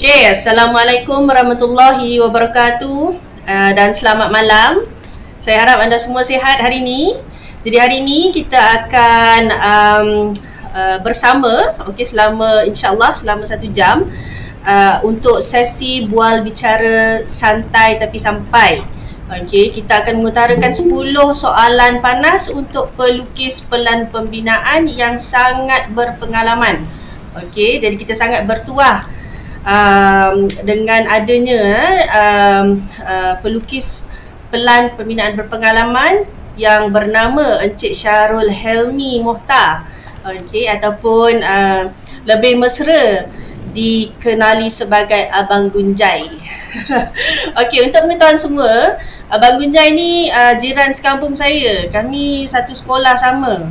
Okay, Assalamualaikum warahmatullahi wabarakatuh dan selamat malam. Saya harap anda semua sihat hari ini. Jadi hari ini kita akan bersama, selama insyaAllah selama 1 jam untuk sesi bual bicara santai tapi sampai. Kita akan mengutarakan 10 soalan panas untuk pelukis pelan pembinaan yang sangat berpengalaman. Jadi kita sangat bertuah dengan adanya pelukis pelan pembinaan berpengalaman yang bernama Encik Syarul Helmi Mohtar, ataupun lebih mesra dikenali sebagai Abang Gunjai. Untuk pengetahuan semua, Abang Gunjai ni jiran sekampung saya. Kami satu sekolah sama.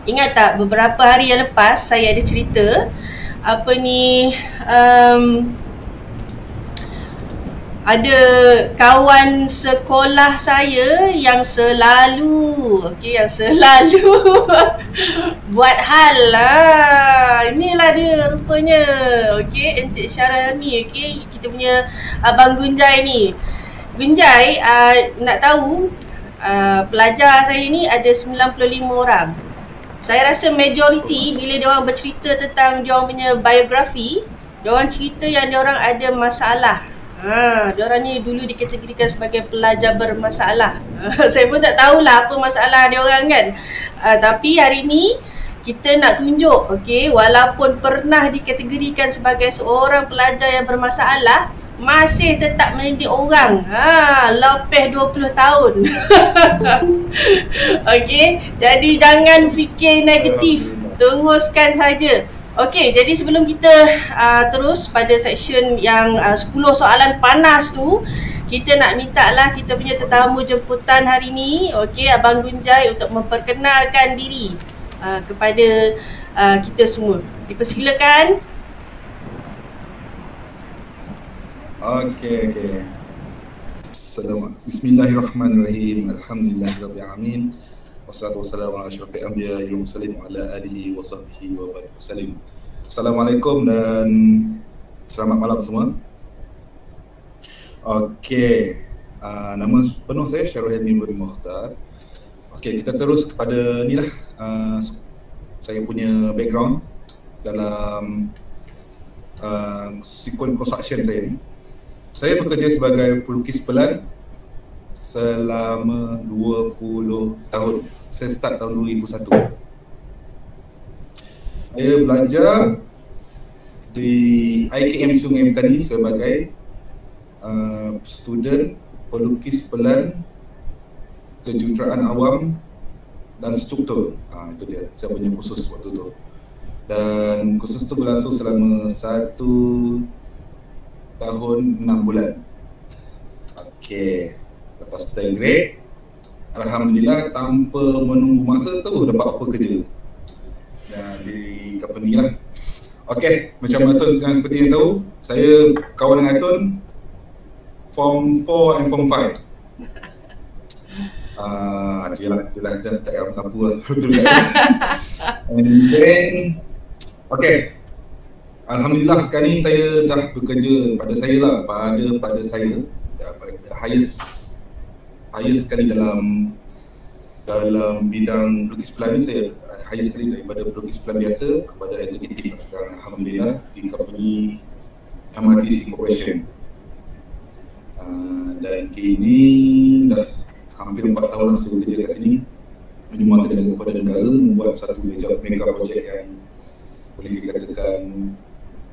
Ingat tak beberapa hari yang lepas saya ada cerita ada kawan sekolah saya yang selalu buat hal lah. Inilah dia rupanya. Encik Syarul ni, kita punya Abang Gunjai ni. Gunjai nak tahu, pelajar saya ni ada 95 orang. Saya rasa majoriti bila diorang bercerita tentang diorang punya biografi, diorang cerita yang diorang ada masalah. Diorang ni dulu dikategorikan sebagai pelajar bermasalah. Saya pun tak tahulah apa masalah diorang kan. Tapi hari ni kita nak tunjuk, walaupun pernah dikategorikan sebagai seorang pelajar yang bermasalah, masih tetap mendidik orang lebih 20 tahun. Jadi jangan fikir negatif, teruskan saja. Jadi sebelum kita terus pada seksyen yang 10 soalan panas tu, kita nak minta lah kita punya tetamu jemputan hari ni, Abang Gunjai, untuk memperkenalkan diri kepada kita semua. Dipersilakan. Bismillahirrahmanirrahim. Alhamdulillahirabbil alamin. Wassalatu wassalamu ala asyrafil anbiya'i wal mursalin wa ala alihi wa sahbihi wa barik wasallim. Assalamualaikum dan selamat malam semua. Nama penuh saya Syarul Helmi Mohtar. Kita terus kepada ni lah, saya punya background dalam sequence construction saya ni. Saya bekerja sebagai pelukis pelan selama 20 tahun. Saya start tahun 2001. Saya belajar di IKM Sungai Petani sebagai student pelukis pelan, kejuruteraan awam dan struktur. Itu dia, saya punya kursus waktu tu. Dan kursus tu berlangsung selama 1 tahun 6 bulan. Lepas saya grade, alhamdulillah tanpa menunggu masa tu dapat offer kerja di company lah. Macam Atun seperti yang tahu, saya kawan dengan Atun Form 4 and Form 5. Jelah tak payah mengaku lah. And then alhamdulillah sekarang ni saya dah bekerja pada saya highest sekali dalam bidang pelukis pelan ni. Saya highest sekali daripada pelukis pelan biasa kepada eksekutif sekarang, alhamdulillah, di company MRTC Corporation. Dan kini dah hampir 4 tahun saya bekerja kat sini, menyumbang tenaga kepada negara, membuat satu mega projek yang boleh dikatakan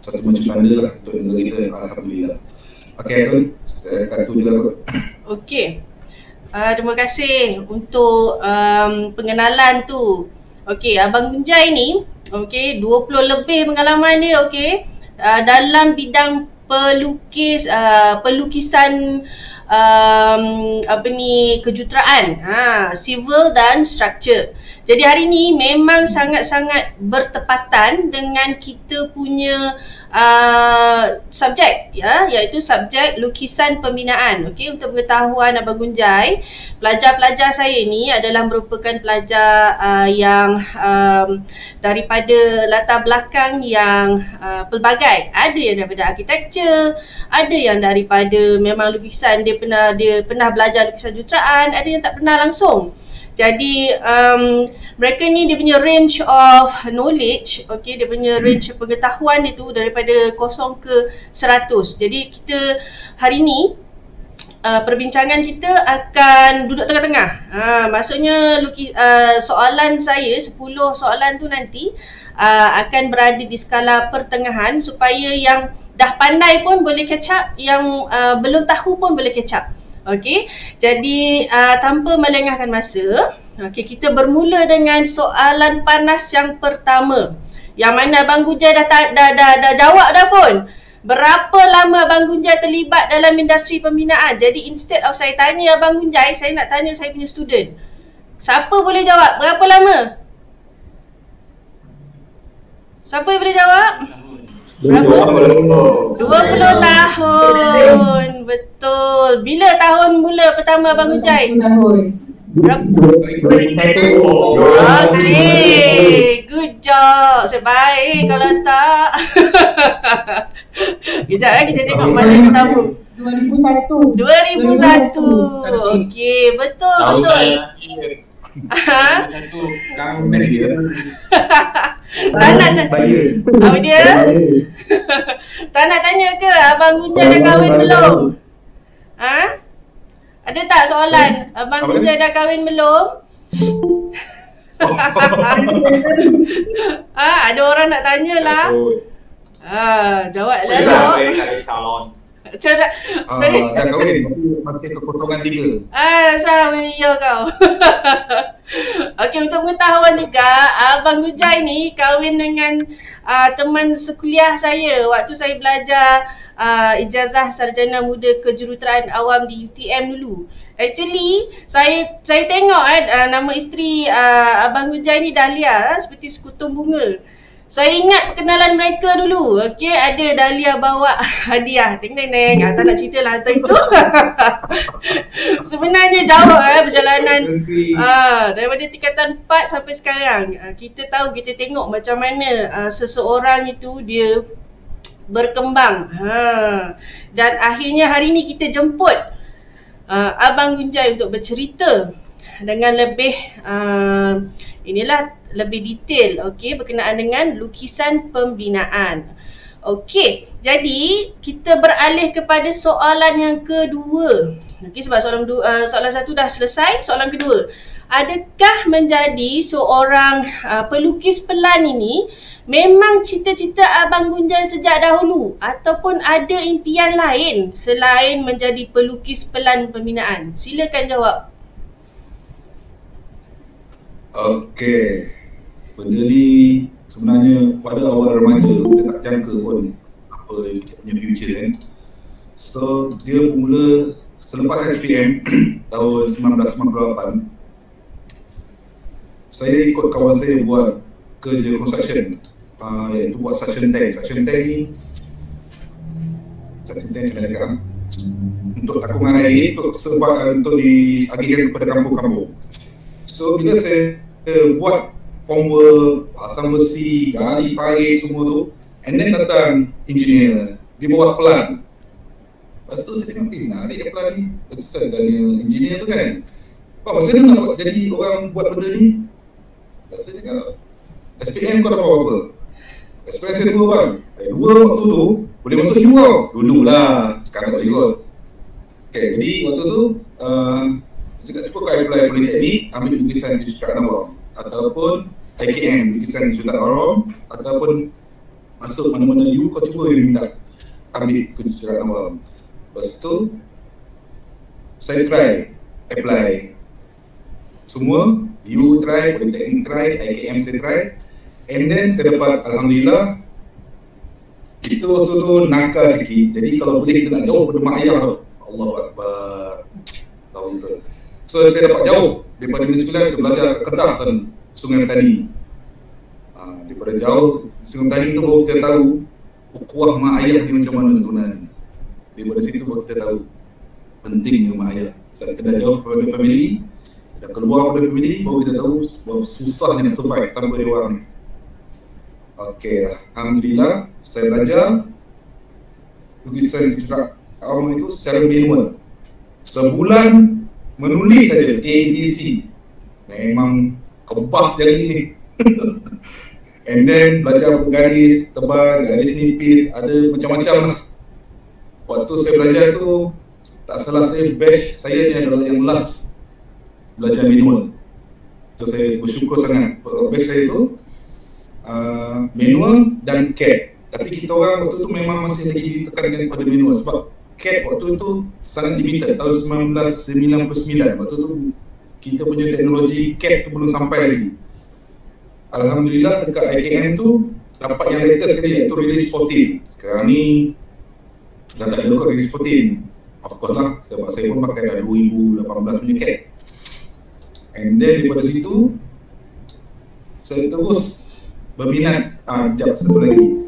satu macam tanda lah untuk negara kita, alhamdulillah. Atun, saya kata je lah. Terima kasih untuk pengenalan tu. Abang Gunjai ni 20 lebih pengalaman dia dalam bidang pelukisan kejuruteraan, civil dan structure. Jadi hari ni memang sangat-sangat bertepatan dengan kita punya subjek, ya, iaitu subjek lukisan pembinaan. Okey, untuk pengetahuan Abang Gunjai, pelajar-pelajar saya ni adalah merupakan pelajar yang daripada latar belakang yang pelbagai. Ada yang daripada architecture, ada yang daripada memang lukisan dia pernah belajar lukisan juruteraan, ada yang tak pernah langsung. Jadi mereka ni dia punya range of knowledge, okay, dia punya range pengetahuan dia tu daripada 0 ke 100. Jadi kita hari ni perbincangan kita akan duduk tengah-tengah. Maksudnya soalan saya 10 soalan tu nanti akan berada di skala pertengahan supaya yang dah pandai pun boleh catch up, yang belum tahu pun boleh catch up. Okey, jadi tanpa melengahkan masa, okey, kita bermula dengan soalan panas yang pertama. Yang mana Abang Gunjai dah jawab dah pun. Berapa lama Abang Gunjai terlibat dalam industri pembinaan? Jadi instead of saya tanya Abang Gunjai, saya nak tanya saya punya student. Siapa boleh jawab? Berapa lama? Siapa yang boleh jawab? Berapa? 20 tahun. Betul. Bila tahun mula pertama Abang Gunjai? Berapa? Okey. Good job. Sebaik kalau tak. Kejap kita tengok mana yang pertama. 2001. Okey, betul. Kamu dia. Tak nak apa dia? Tak nak tanya ke Abang Gunjai dah kahwin belum? Ada tak soalan? Abang Gunjai dah kahwin belum? Ada orang nak tanya lah. Jawablah lah. Dah kahwin, masih kepotongan 3. Sama ya kau. Okey, untuk pengetahuan juga, Abang Gunjai ni kahwin dengan teman sekuliah saya waktu saya belajar ijazah sarjana muda kejuruteraan awam di UTM dulu. Actually, saya tengok nama isteri Abang Gunjai ni Dahlia, seperti sekutum bunga. Saya ingat perkenalan mereka dulu. Okey, ada Dahlia bawa hadiah. Teng-teng-teng. Tak nak cerita lah tentang itu. Sebenarnya jauh perjalanan daripada tingkatan 4 sampai sekarang. Kita tahu, kita tengok macam mana seseorang itu dia berkembang. Dan akhirnya hari ni kita jemput Abang Gunjai untuk bercerita dengan lebih lebih detail, okey, berkenaan dengan lukisan pembinaan. Okey, jadi kita beralih kepada soalan yang kedua. Okey, sebab soalan satu dah selesai, soalan kedua. Adakah menjadi seorang pelukis pelan ini memang cita-cita Abang Gunjai sejak dahulu ataupun ada impian lain selain menjadi pelukis pelan pembinaan? Silakan jawab. Okey, benda ni sebenarnya pada awal remaja kita tak jangka pun apa yang kita punya future kan. So dia bermula selepas SPM tahun 1998. Saya ikut kawan saya buat kerja construction, iaitu buat suction tank. Suction tank macam mana kan, untuk takungan air untuk diagihkan kepada kampung-kampung. So bila saya buat formwork, pasang besi, gali parit semua tu, and then datang engineer, dia buat plan. Lepas tu saya tengok, nak adik plan ni, saya tanya engineer tu kan, Pak macam mana nak jadi orang buat benda ni? Saya cakap, SPM kau dapat apa? SPM saya 2 orang. 2 waktu tu boleh masuk U kau. Dulu lah, sekarang tak boleh kot. Okay, jadi waktu tu saya cakap cuba kau apply politeknik, ambil lukisan kejuruteraan awam, ataupun IKM, lukisan kejuruteraan awam, ataupun masuk mana-mana U kau cuba yang minta ambil kejuruteraan awam. Lepas tu saya try apply semua, U try, politeknik try, IKM saya try, and then saya dapat, alhamdulillah. Kita waktu tu nakal sikit, jadi kalau boleh kita nak jauh pada mak ayah, Allahu Akbar. Tahu betul. So saya dapat jauh daripada Negeri Sembilan, saya belajar kat Kedah dan Sungai Petani. Daripada jauh Sungai Petani tu baru kita tahu ukhuwah mak ayah ni macam mana sebenarnya. Daripada situ baru kita tahu pentingnya mak ayah. Kita dah jauh daripada family, dah keluar daripada family, baru kita tahu bahawa susahnya nak survive tanpa dia orang ni. Okey, alhamdulillah saya belajar lukisan kejuruteraan awam itu secara manual. Sebulan menulis saja ABC. Memang kebas jari ni. And then belajar garis tebal, garis nipis, ada macam-macam lah. Waktu saya belajar tu, tak salah saya batch saya ni adalah yang last belajar manual. So saya bersyukur sangat. Batch saya tu manual dan CAD. Tapi kita orang waktu tu memang masih lagi ditekankan pada manual sebab CAD waktu itu sangat limited. Tahun 1999 waktu tu kita punya teknologi CAD tu belum sampai lagi. Alhamdulillah dekat IKM tu dapat yang latest sekali iaitu release 14. Sekarang ni dah tak ada kot release 14. Of course lah sebab saya pun pakai dah 2018 punya CAD. And then daripada situ saya terus berminat. Sekejap satu lagi.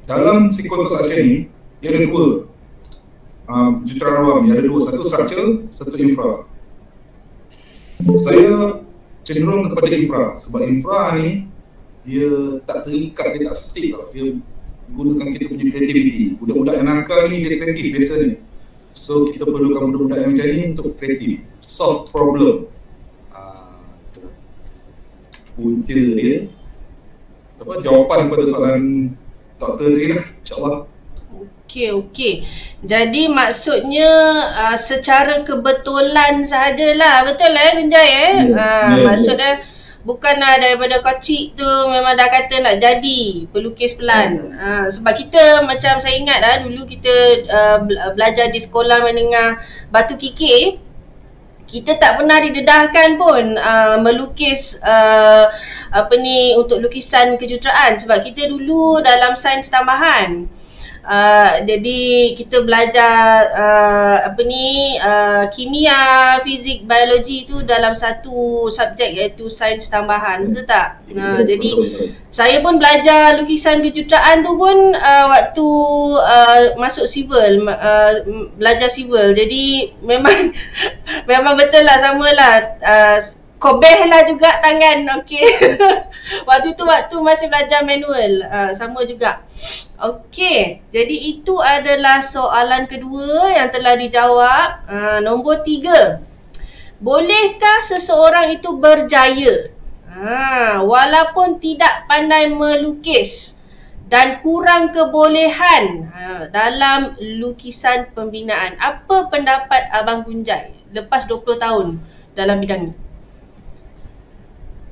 Dalam sequence construction ni dia ada dua kejuruteraan awam ni, ada dua, satu structure, satu infra. Saya cenderung kepada infra sebab infra ni dia tak terikat, dia tak stick tau. Dia gunakan kita punya creativity. Budak-budak yang nakal ni dia kreatif biasanya. So kita perlukan budak-budak yang macam ni untuk kreatif, solve problem. Punca dia jawapan pada soalan doktor tadi lah, insyaAllah. Okey. Jadi maksudnya secara kebetulan sahajalah, betul Gunjai maksudnya bukan daripada kecil tu memang dah kata nak jadi pelukis pelan. Sebab kita macam saya ingat dulu kita belajar di sekolah menengah Batu Kikir, kita tak pernah didedahkan pun melukis untuk lukisan kejuruteraan sebab kita dulu dalam sains tambahan. Jadi kita belajar kimia, fizik, biologi tu dalam satu subjek iaitu sains tambahan, betul tak? Jadi saya pun belajar lukisan kejuruteraan tu pun waktu masuk civil, belajar civil. Jadi memang memang betul lah, samalah. Kobeh lah juga tangan, okey. Waktu tu masih belajar manual, sama juga. Okey, jadi itu adalah soalan kedua yang telah dijawab. Nombor 3. Bolehkah seseorang itu berjaya walaupun tidak pandai melukis dan kurang kebolehan dalam lukisan pembinaan? Apa pendapat Abang Gunjai lepas 20 tahun dalam bidang ini?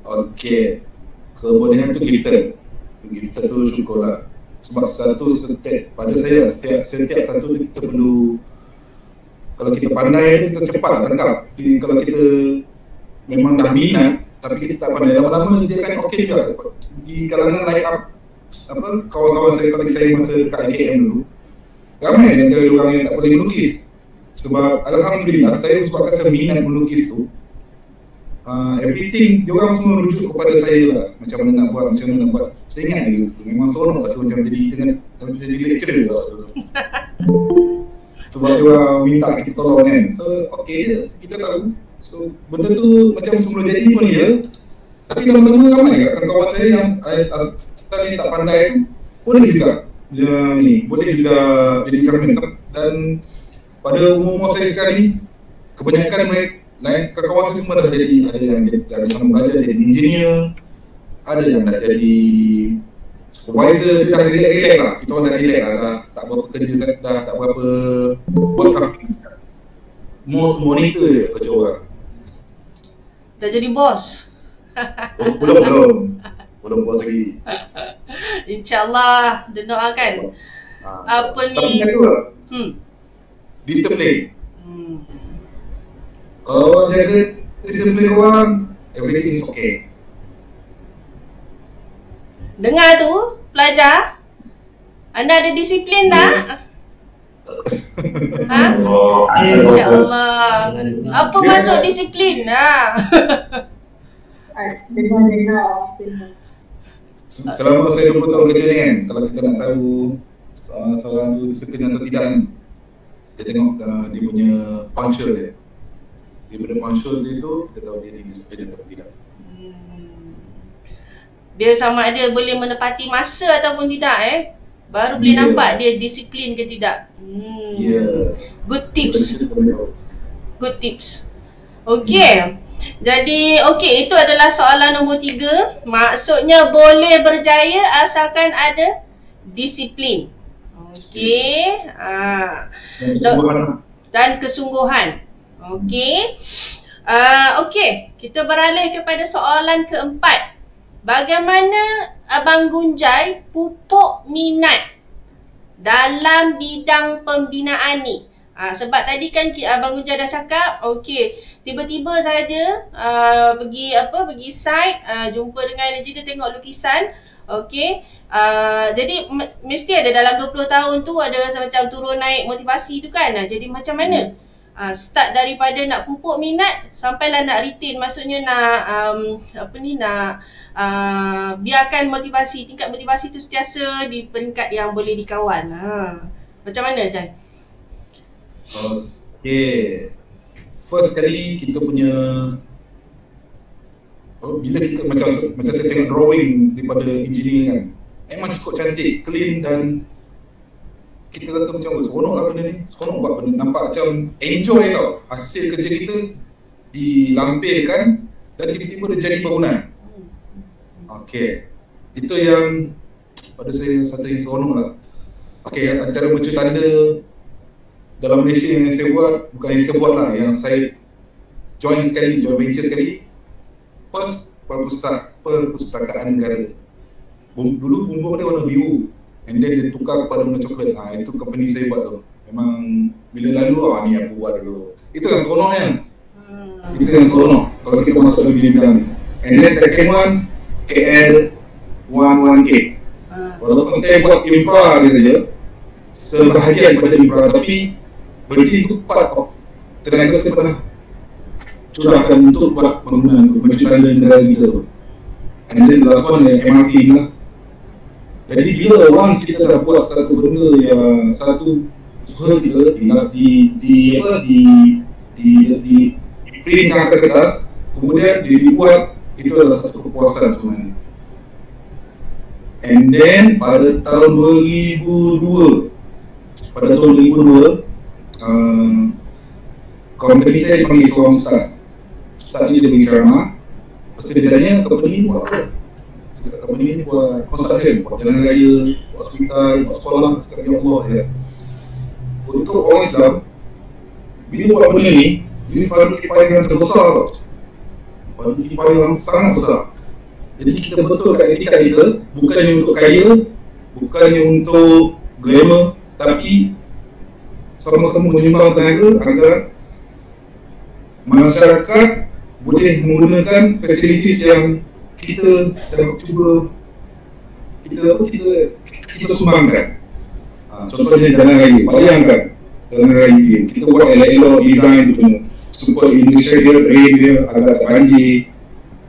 Okey, kebolehan tu gifted. Gifted tu syukurlah. Sebab pada saya setiap satu tu kita perlu, kalau kita pandai kita cepat tangkap. Kalau kita memang dah minat tapi kita tak pandai, lama-lama dia akan okey juga. Di kalangan line up kawan-kawan saya, kalau saya masa dekat IKM dulu, ramai antara orang yang tak boleh melukis. Sebab alhamdulillah saya, sebab saya minat melukis tu, everything diorang semua rujuk kepada saya lah, macam mana nak buat, macam mana nak buat. Saya ingat lagi tu, memang seronok rasa macam jadi lecturer lah tu. Sebab diorang minta kita tolong kan. So okey je, kita tahu. So benda tu macam sebelum jadi pun dia. Tapi lama-lama ramai kat kawan saya yang ni tak pandai tu, boleh juga boleh juga jadi kameraman. Dan pada umur saya sekarang ni, kebanyakan mereka kawan saya semua dah jadi, ada yang dah sama belajar jadi engineer, ada yang dah jadi supervisor. Dia dah relax lah, kita orang dah relax lah, dah tak berapa kerja, dah tak berapa buat grafik, monitor je kerja orang. Dah jadi bos? Belum bos lagi. InsyaAllah, doakan. Apa ni? Tapi lah, disiplin. Kalau jaga disiplin orang, everything is okay. Dengar tu, pelajar, anda ada disiplin tak? Ha? InsyaAllah. Apa maksud disiplin? Selama saya 20 tahun kerja ni kan, kalau kita nak tahu seorang tu disiplin atau tidak kan, kita tengok dia punya puncture dia. Daripada puncture dia tu, kita tahu dia disiplin atau tidak. Dia sama ada boleh menepati masa ataupun tidak baru boleh nampak dia disiplin ke tidak. Good tips. Good tips. Okey. Jadi itu adalah soalan nombor 3. Maksudnya boleh berjaya asalkan ada disiplin. Okey. Dan kesungguhan. Okey. Okey, kita beralih kepada soalan keempat. Bagaimana Abang Gunjai pupuk minat dalam bidang pembinaan ni? Sebab tadi kan Abang Gunjai dah cakap, okey, tiba-tiba saja pergi site, jumpa dengan engineer, tengok lukisan, okey. Jadi mesti ada dalam 20 tahun tu ada macam turun naik motivasi tu kan. Jadi macam mana? Start daripada nak pupuk minat sampailah nak retain, maksudnya nak biarkan tingkat motivasi tu sentiasa di peringkat yang boleh dikawan. Macam mana, Jai? Okay, first sekali kita punya bila kita macam saya tengok drawing daripada engineer kan, memang cukup cantik, clean, dan kita rasa macam seronok lah benda ni, seronok buat benda, nampak macam enjoy tau. Hasil kerja kita dilampirkan dan tiba-tiba dia jadi bangunan. Okay, itu yang pada saya satu yang seronok lah. Okay, antara macam tanda dalam Malaysia yang saya buat, bukan yang saya buat lah, yang saya join venture sekali, perpustakaan negara. Dulu bumbung dia warna biru, and then dia tukar kepada warna coklat. Itu company saya buat tu. Memang bila lalu ni aku buat dulu. Itu yang seronok kan. Itu yang seronok kalau kita masuk di bidang ni. And then second one, KL 11K. Walaupun saya buat infra dia saja, sebahagian daripada infra, tapi berarti itu part of tenaga saya pernah curahkan untuk buat bangunan tu, penciptaan negara kita tu. And then the last one MRT ni lah. Jadi bila once kita dah buat satu benda yang satu usaha kita di print ke kertas, kemudian dibuat, itu adalah satu kepuasan sebenarnya. And then pada tahun 2002, company saya dipanggil seorang ustaz ni, dia bagi ceramah. Lepas tu dia tanya, company ni buat apa? Company ni buat construction, buat jalan raya, buat hospital, buat sekolah. Cakap, ya Allah ya, untuk orang Islam, bila buat benda ni, ini fardu kifayah yang terbesar tau. Fardu kifayah yang sangat besar. Jadi kita betulkan etikat kita, bukannya untuk kaya, bukannya untuk glamour, tapi sama-sama menyumbang tenaga agar masyarakat boleh menggunakan fasilitis yang kita dah cuba kita sumbangkan. Contohnya jalan raya, bayangkan jalan raya kita buat elok-elok, design tu punya supaya Indonesia dia, rain dia agak tak banjir,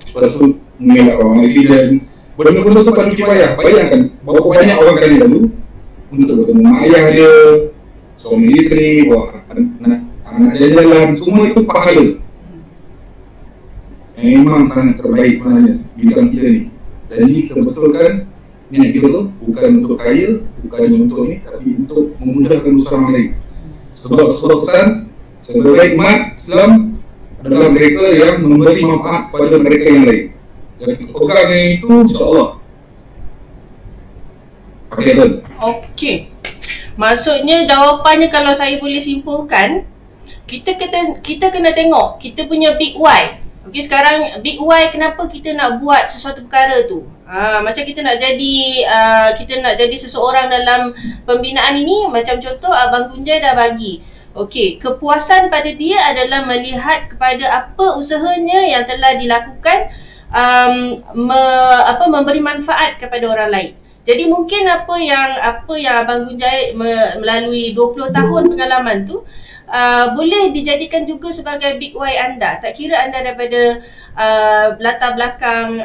lepas tu mengelak orang accident. Benda-benda tu fardu kifayah. Bayangkan berapa banyak orang kali lalu untuk bertemu mak ayah dia, suami isteri, anak jalan-jalan, semua itu pahala. Memang sangat terbaik sebenarnya bidang kita ni. Jadi kita betulkan niat kita tu bukan untuk kaya, bukan untuk ni, tapi untuk memudahkan usaha orang lain. Sebab kesan sebagai umat Islam adalah mereka yang memberi manfaat kepada mereka yang lain. Jadi kita pegang yang itu, insyaAllah pakai tu. Okey, maksudnya jawapannya kalau saya boleh simpulkan, kita kena tengok kita punya big why. Okey, sekarang big why kenapa kita nak buat sesuatu perkara tu. Macam kita nak jadi seseorang dalam pembinaan ini, macam contoh Abang Gunjai dah bagi. Okey, kepuasan pada dia adalah melihat kepada apa usahanya yang telah dilakukan, memberi manfaat kepada orang lain. Jadi mungkin apa yang Abang Gunjai melalui 20 tahun pengalaman tu boleh dijadikan juga sebagai big why anda. Tak kira anda daripada latar belakang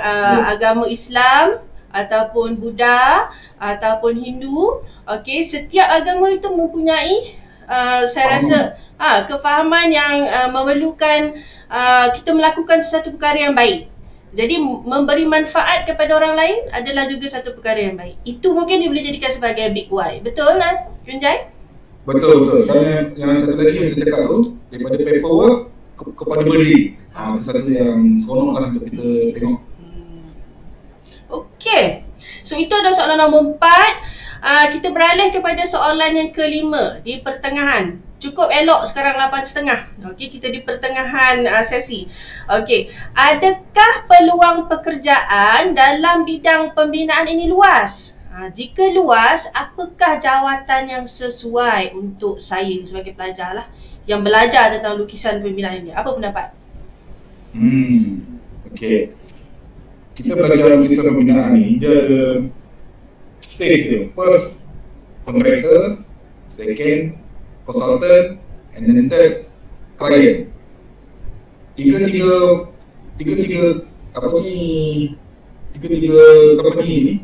agama Islam ataupun Buddha ataupun Hindu. Okey, setiap agama itu mempunyai saya rasa kefahaman yang memerlukan kita melakukan sesuatu perkara yang baik. Jadi memberi manfaat kepada orang lain adalah juga satu perkara yang baik. Itu mungkin dia boleh jadikan sebagai big why. Betul lah, Gunjai? Betul. Dan yang satu lagi yang saya cakap tu, daripada paperwork kepada berdiri. Itu satu yang seronok lah untuk kita tengok. Okey. So itu adalah soalan nombor 4. Kita beralih kepada soalan yang kelima di pertengahan. Cukup elok sekarang 8.30. Okey, kita di pertengahan sesi. Okey, adakah peluang pekerjaan dalam bidang pembinaan ini luas? Jika luas, apakah jawatan yang sesuai untuk saya sebagai pelajar lah yang belajar tentang lukisan pembinaan ini? Apa pendapat? Okey. Kita belajar lukisan pembinaan ni, dia ada stage dia. First, contractor. Second, consultant. And then third, client. Tiga company ni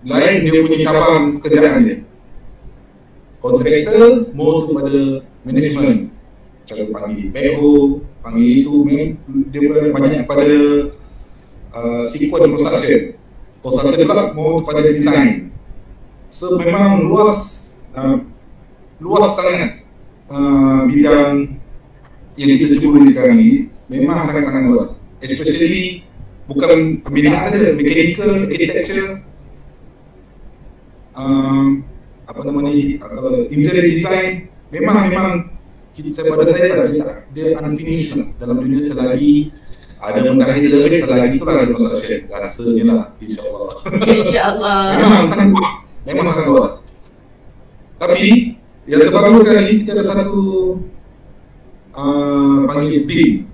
lain dia punya cabang pekerjaan dia. Kontraktor more kepada management, cara panggil backhoe, panggil itu, dia banyak kepada sequence construction. Consultant pula more kepada design. So memang luas sangat bidang yang kita cuba sekarang ni, memang sangat-sangat luas. Especially bukan pembinaan saja, mechanical, architecture, interior design, memang pada saya dia unfinished lah dalam dunia. Selagi ada mentakhir lebih, selagi itulah ada construction, rasanya lah, insyaAllah. InsyaAllah. memang sangat luas. Tapi yang terbaru sekarang ni, kita ada satu panggil BIM,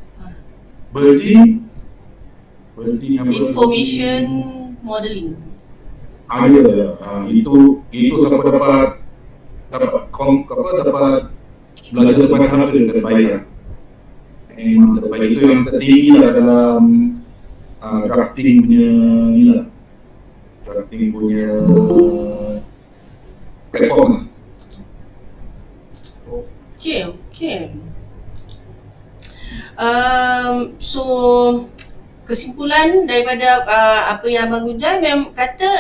Information Modeling. Itu siapa dapat belajar sebagai hal yang terbaik lah. Memang terbaik, itu yang tertinggi lah dalam drafting punya ni lah, drafting punya platform lah. Okay. So kesimpulan daripada apa yang Abang Gunjai kata,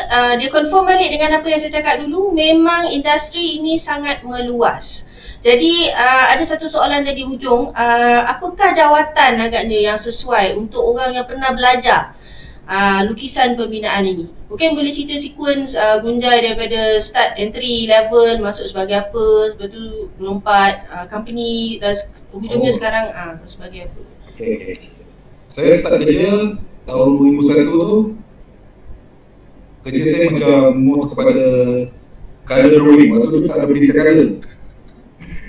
dia confirm balik dengan apa yang saya cakap dulu, memang industri ini sangat meluas. Jadi ada satu soalan tadi hujung, apakah jawatan agaknya yang sesuai untuk orang yang pernah belajar lukisan pembinaan ini? Mungkin boleh cerita sequence Gunjai daripada start entry level, masuk sebagai apa, lepas tu melompat company dan hujungnya sekarang sebagai apa? Okay. Saya start kerja tahun 2001 tu, kerja saya macam more kepada color drawing. Waktu tu tak ada berita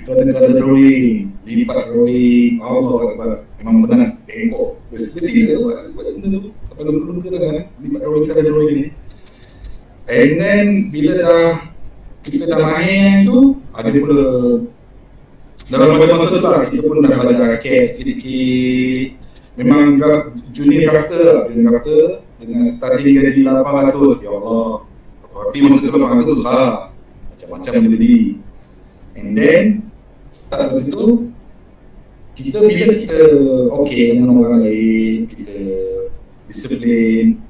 color drawing, lipat drawing, Allah Akbar, memang benar tengok besi dia buat benda tu sampai dulu ke kan, lipat drawing, color drawing ni. And then bila kita dah main tu, ada pula dalam masa tu lah, kita pun dah belajar CAD sikit. Memang junior drafter dengan starting gaji 800, ya Allah. Tapi masa tu 800 tu susah, macam-macam benda jadi. And then start dari situ, bila kita okay dengan orang lain, kita disiplin.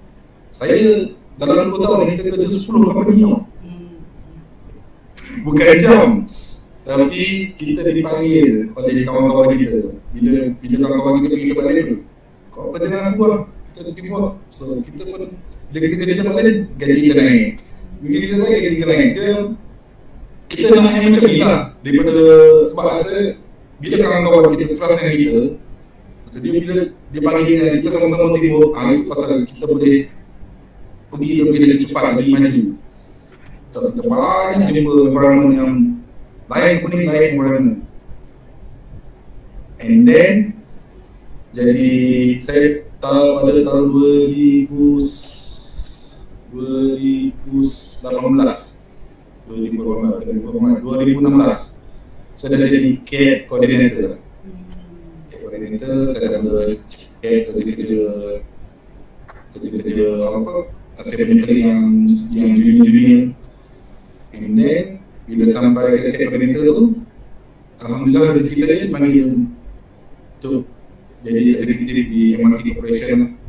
Saya dalam 20 tahun ni saya kerja 10 company tau. Bukan jam. Tapi kita dipanggil oleh kawan-kawan kita. Bila kawan-kawan kita pergi tempat lain, kau kerja dengan aku lah, kita pergi buat. So kita pun, bila kita kerja tempat lain, gaji kita naik. Bila kita naik, gaji kita naik. Kita nak naik macam ni lah. Daripada, sebab rasa, bila kawan-kawan kita trust dengan kita, bila dia panggil kita sama-sama timbul, itu pasal kita boleh pergi lebih cepat, lebih maju. Kita banyak jumpa environment yang lain kuning, lain warna. And then jadi saya pada tahun 2010 2016 saya dah jadi CAD coordinator. CAD coordinator, saya dah CAD kerja apa, saya punya yang junior. And then bila sampai ke CAD coordinator tu, alhamdulillah rezeki saya panggil untuk jadi eksekutif di MRT Corporation.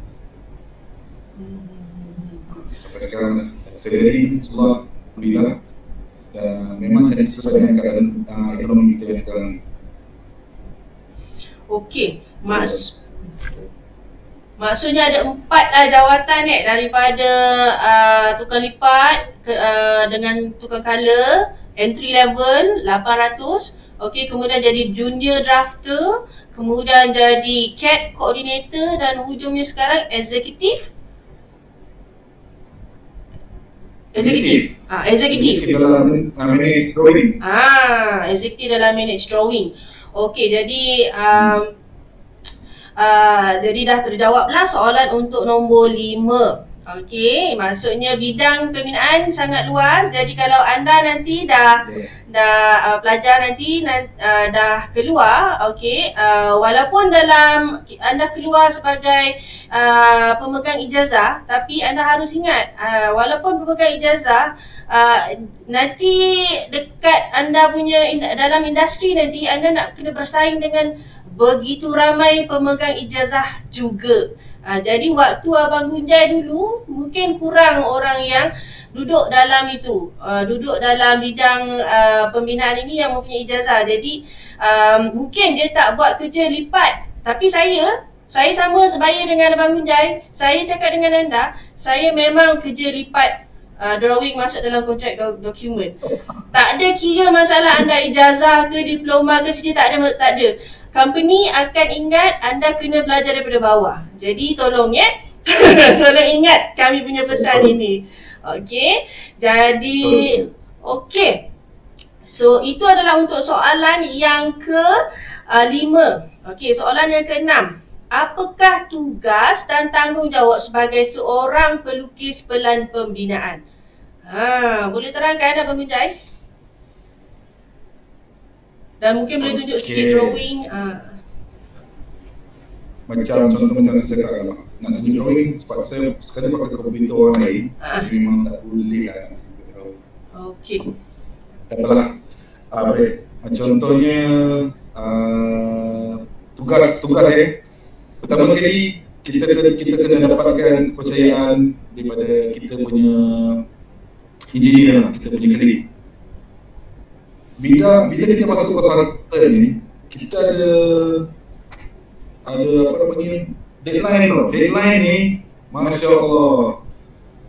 Sampai sekarang saya dari semua alhamdulillah, dan memang cari sesuai dengan keadaan ekonomi kita yang sekarang. Okey, maksudnya ada 4 jawatan daripada tukang lipat dengan tukang color, entry level 800, okey, kemudian jadi junior drafter, kemudian jadi CAD coordinator, dan hujungnya sekarang eksekutif. Eksekutif dalam manage drawing. Eksekutif dalam manage drawing. Okey, jadi jadi dah terjawablah soalan untuk nombor 5. Okey, maksudnya bidang pembinaan sangat luas. Jadi kalau anda nanti dah pelajar nanti dah keluar, okey, walaupun dalam anda keluar sebagai pemegang ijazah, tapi anda harus ingat walaupun pemegang ijazah, nanti dekat anda punya dalam industri nanti anda nak kena bersaing dengan begitu ramai pemegang ijazah juga. Jadi waktu Abang Gunjai dulu mungkin kurang orang yang duduk dalam itu, duduk dalam bidang pembinaan ini yang mempunyai ijazah. Jadi mungkin dia tak buat kerja lipat. Tapi saya sama sebaya dengan Abang Gunjai. Saya cakap dengan anda, saya memang kerja lipat drawing masuk dalam kontrak dokumen. Tak ada kira masalah anda ijazah ke, diploma ke, tak ada. Company akan ingat anda kena belajar daripada bawah. Jadi tolong tolong ingat kami punya pesan ini. Okey. Jadi okey. So itu adalah untuk soalan yang ke-5. Okey, soalan yang ke-6. Apakah tugas dan tanggungjawab sebagai seorang pelukis pelan pembinaan? Boleh terangkan Abang Gunjai? Dan mungkin boleh tunjuk sikit drawing. Macam contoh macam saya cakap lah, nak tunjuk drawing sebab saya sekali pakai komputer orang lain, memang tak boleh lah. Okey. Tak apalah. Baik. Contohnya tugas pertama sekali kita kena dapatkan kepercayaan daripada kita punya engineer, kita punya klik. Bila kita masuk konsultan ni, kita ada apa namanya, deadline tu. Deadline ni, Masya Allah,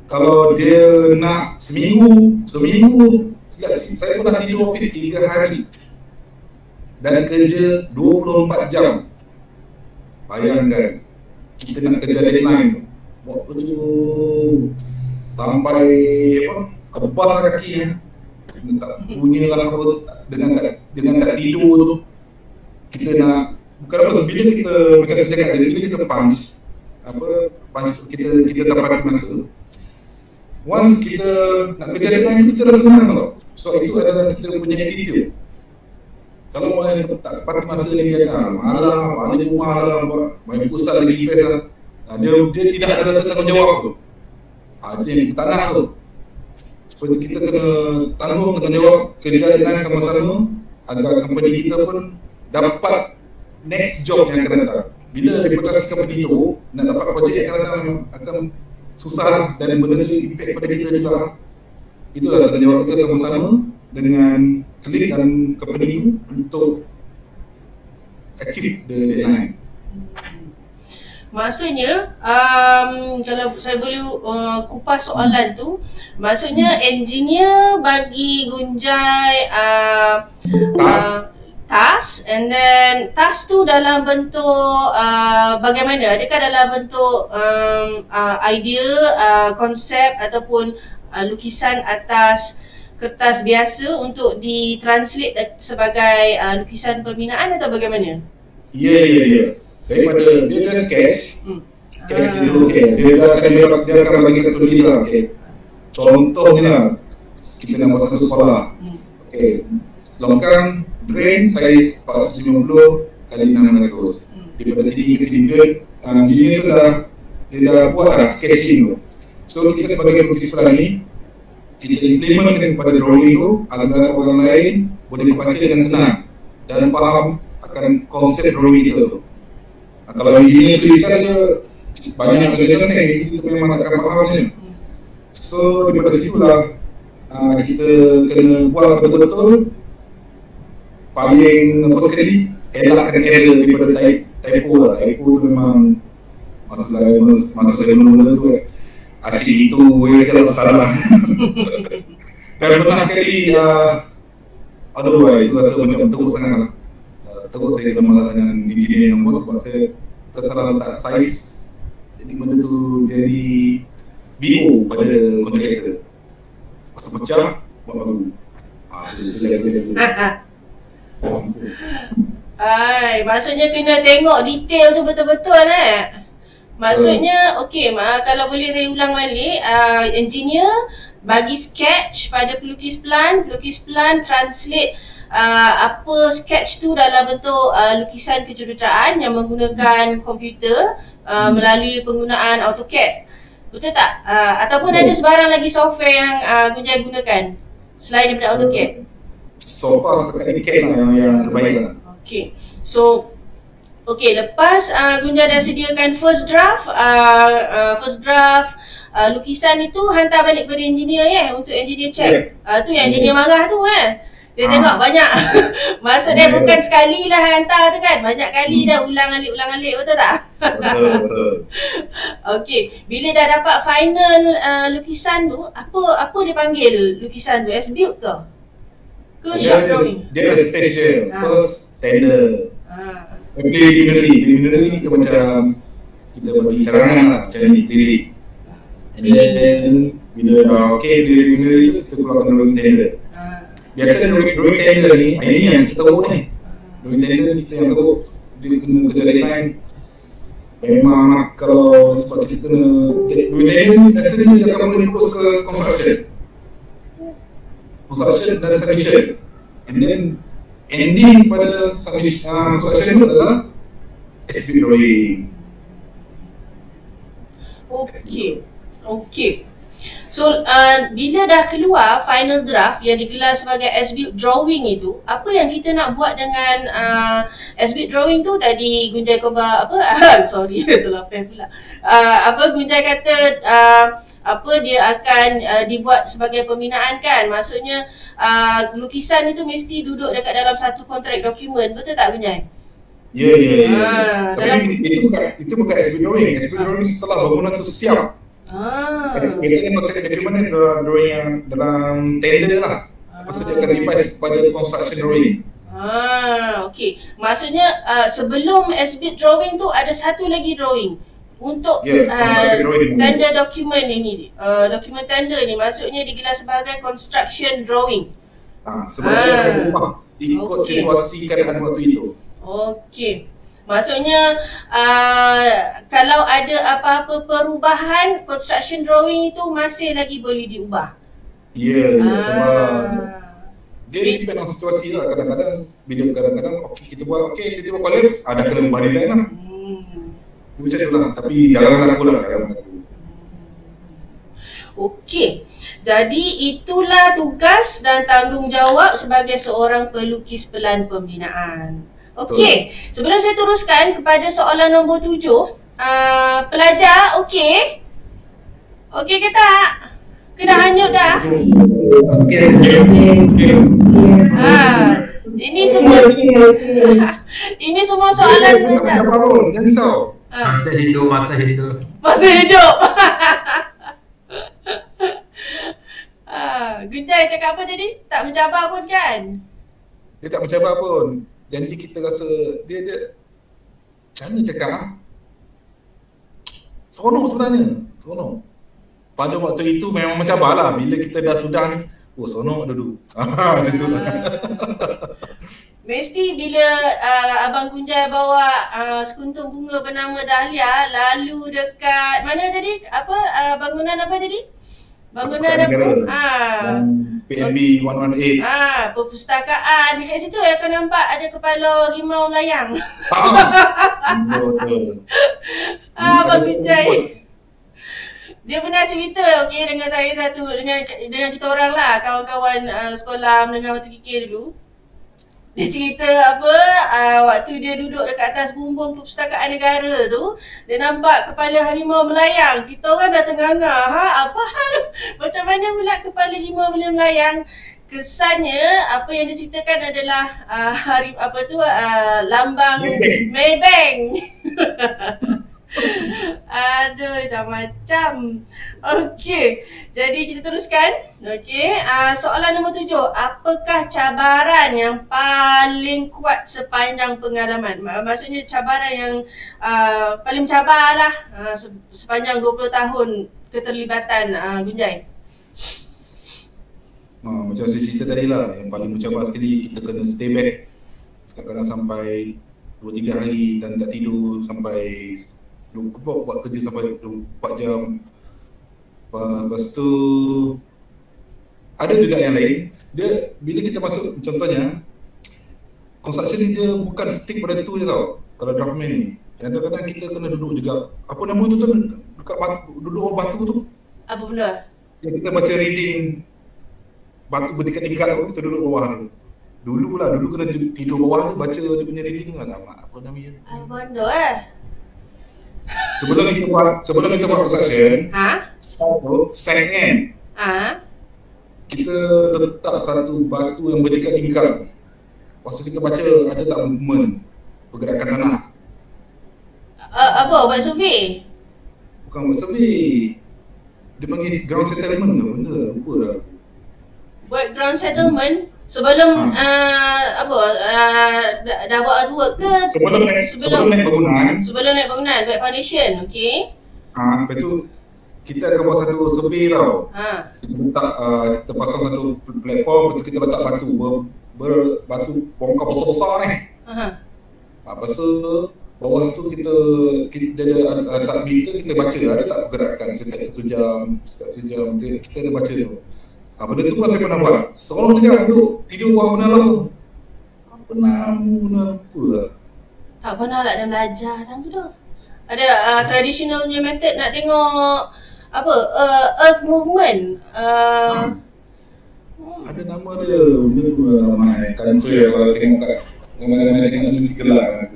kalau dia nak seminggu, saya pernah tidur office 3 hari dan kerja 24 jam. Bayangkan, kita nak kerja deadline tu, waktu tu sampai kebas kaki tak punya lah apa, dengan tak tidur tu, kita nak, bukan apa, bila kita macam saya cakap tadi, bila kita punch kita dapat masa, once kita nak kerja deadline, kita rasa senang tau. So itu adalah kita punya attitude. Kalau orang yang tak tepat masa ni, dia kata malah balik rumah lah, main pusat lagi best lah, dia tidak ada rasa tanggungjawab tu. Itu yang kita tak nak tu. Seperti kita kena tanggung tanggungjawab kerja dengan sama-sama agar company kita pun dapat next job yang akan datang. Bila reputasi company itu nak dapat projek yang akan susah dan benda tu impact pada kita juga. Itulah tanggungjawab kita sama-sama dengan klik dan company itu untuk achieve the deadline. Maksudnya kalau saya boleh kupas soalan tu, maksudnya engineer bagi Gunjai task, and then task tu dalam bentuk bagaimana? Adakah dalam bentuk idea, konsep ataupun lukisan atas kertas biasa untuk ditranslate sebagai lukisan pembinaan atau bagaimana? Ya. Daripada dia sketch, Dia akan bagi satu list lah. Contohnya kita nak buat satu sekolah. Longkang drain saiz 450 kali 600. Daripada sini ke sini engineer tu dia dah buat sketching tu. So kita sebagai pelukis pelan ni, kita implementkan kepada drawing tu agar orang lain boleh membaca dengan senang dan faham akan konsep drawing kita tu. Kalau engineer tulisan dia banyak kerja-kerja ni, kita memang tak akan faham ni. So daripada situlah kita kena buat betul-betul paling apa sekali elakkan error daripada typo lah. Typo tu memang masa saya mula tu asyik itu salah. Dan pernah sekali aduh itu rasa macam teruk sangat lah. Teruk saya kena dengan engineer yang bos sebab saya tersalah letak saiz, jadi benda tu jadi BO pada kontraktor. Pasal pecah buat baru. Itu jadi. Maksudnya kena tengok detail tu betul-betul Maksudnya kalau boleh saya ulang balik, engineer bagi sketch pada pelukis pelan translate apa sketch tu dalam bentuk lukisan kejuruteraan yang menggunakan komputer melalui penggunaan AutoCAD. Betul tak? Ataupun ada sebarang lagi software yang Gunjai gunakan selain daripada AutoCAD? So far sekarang ini CAD lah yang terbaik lah. So lepas Gunjai dah sediakan first draft lukisan itu hantar balik kepada engineer untuk engineer check. Tu yang engineer marah tu dia tengok banyak. Maksudnya bukan sekali lah hantar tu kan, banyak kali dah ulang alik, betul tak? Betul. Bila dah dapat final lukisan tu, apa dia panggil lukisan tu? S-build ke shop drawing? Dia ada special first tender. Preliminary ni macam kita bagi carangan lah, macam ni lirik. And then bila dah preliminary tu kita keluarkan drawing tender. Biasa drawing tender ni, ini yang kita tahu ni. Drawing tender kita yang tahu dia kena kerja deadline. Memang kalau sebab kita drawing tender ni biasanya dia akan boleh fokus ke construction dan submission. And then ending pada submission construction tu adalah SB drawing. So bila dah keluar final draft yang digelar sebagai S-build drawing itu, apa yang kita nak buat dengan S-build drawing tu? Tadi Gunjai khabar sorry terlapis pula. Gunjai kata dia akan dibuat sebagai pembinaan kan? Maksudnya lukisan itu mesti duduk dekat dalam satu kontrak dokumen, betul tak Gunjai? Ya. Itu bukan SB drawing. SB drawing setelah bangunan tu siap. Biasanya kontrak dokumen drawing yang dalam tender lah. Lepas tu dia akan revise pada construction drawing. Maksudnya sebelum S-build drawing tu ada satu lagi drawing untuk tender dokumen ini. Dokumen tender ni maksudnya digelar sebagai construction drawing. Sebab dia akan ubah ikut situasi keadaan waktu itu. Maksudnya kalau ada apa-apa perubahan, construction drawing itu masih lagi boleh diubah. Sebab dia depend on situasi lah. Kadang-kadang kita buat kita buat collapse, ada kena ubah design lah. Macam tu lah, tapi jangan laku lah. Jadi itulah tugas dan tanggungjawab sebagai seorang pelukis pelan pembinaan. Sebelum saya teruskan kepada soalan nombor 7, pelajar okey ke tak? Kena hanyut dah? Ini semua soalan pelajar. Jangan risau. Masa hidup. Gunjai cakap apa tadi? Tak mencabar pun kan? Dia tak mencabar pun. Janji kita rasa dia macam mana cakap seronok sebenarnya. Pada waktu itu memang mencabar lah. Bila kita dah sudah ni, seronok dulu. Macam tu lah. Mesti bila Abang Gunjai bawa sekuntum bunga bernama Dahlia lalu dekat mana tadi? Bangunan apa tadi? Bangunan PNB 118. Perpustakaan. Dekat situ akan nampak ada kepala rimau melayang. Betul. Abang Gunjai. Dia pernah cerita dengan saya dengan kita orang lah, kawan-kawan sekolah menengah Batu Kikir dulu. Dia cerita waktu dia duduk dekat atas bumbung Perpustakaan Negara tu, dia nampak kepala harimau melayang. Kita orang dah tengah-tengah, apa hal? Macam mana pula kepala harimau boleh melayang? Kesannya apa yang diceritakan adalah lambang Maybank. Aduh, macam-macam. Okey, jadi kita teruskan. Okey, soalan nombor 7. Apakah cabaran yang paling kuat sepanjang pengalaman? Maksudnya cabaran yang paling mencabar lah sepanjang 20 tahun keterlibatan Gunjai. Macam saya cerita tadi lah, yang paling mencabar sekali kita kena stay back kadang-kadang sampai 2-3 hari dan tak tidur sampai buat kerja sampai 24 jam. Lepas tu ada juga yang lain, dia bila kita masuk, contohnya construction ni dia bukan stick pada tu je tau. Kalau draftman ni kadang-kadang kita kena duduk juga, apa nama tu dekat duduk bawah batu tu, apa benda yang kita baca reading batu bertingkat-tingkat tu, kita duduk bawah tu. Dulu kena tidur bawah tu baca dia punya reading lah, apa namanya, apa benda Sebelum kita buat construction, set kan, kita letak satu batu yang bertingkat-tingkat. Lepas tu kita baca ada tak movement, pergerakan tanah. Buat survey? Bukan buat survey, dia panggil ground settlement ke benda, lupa dah. Buat ground settlement? Sebelum dah buat artwork ke? Sebelum naik bangunan. Sebelum naik bangunan, buat foundation, okey. Lepas tu kita akan buat satu survey tau. Kita letak, kita pasang satu platform, lepas tu kita letak batu, batu bongkar besar-besar ni. Lepas tu bawah tu kita letak meter, kita baca ada tak pergerakan setiap 1 jam, kita ada baca tu. Benda tu pun saya pernah buat. Seorang dia duduk tidur bawah menara tu. Apa nama lah. Tak pernah lah dia belajar macam tu dah. Ada traditional punya method nak tengok earth movement. Ada nama dia. Benda tu lah ramai. Kan tu ya kalau tengok kat mana-mana tengok mesti gelap.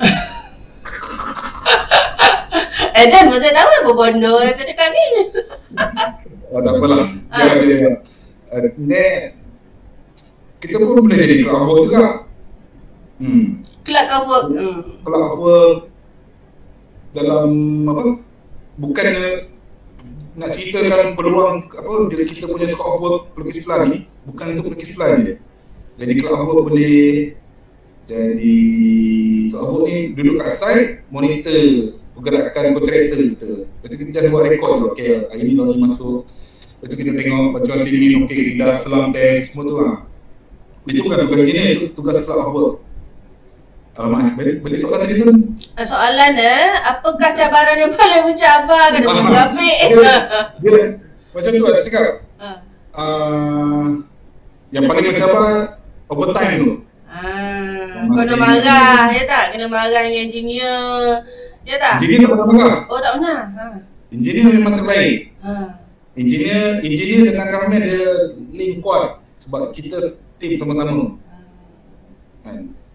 Dan pun tak tahu apa bondo yang kau cakap ni. Tak apalah. Kita pun boleh jadi cloud work juga. Cloud work. Cloud work dalam bukan nak ceritakan peluang bila kita punya scope of work pelukis plan ni, bukan untuk pelukis plan je. Jadi cloud work boleh jadi cloud work ni duduk kat site, monitor pergerakan kontraktor kita. Lepas tu kita just buat rekod tu, okey hari ni lori masuk. Lepas tu kita tengok macam sini, okey tidak selang test semua tu lah. Itu bukan tugas engineer, itu tugas cloud work. Alamak, balik soalan tadi tu. Soalan apakah cabaran yang paling mencabar? Kena menjapik. Macam tu lah saya cakap. Yang paling mencabar overtime tu. Kena marah, ya tak? Kena marah dengan engineer, ya tak? Engineer tak pernah marah. Oh tak pernah? Engineer memang terbaik. Engineer dengan ramai dia link kuat sebab kita team sama-sama.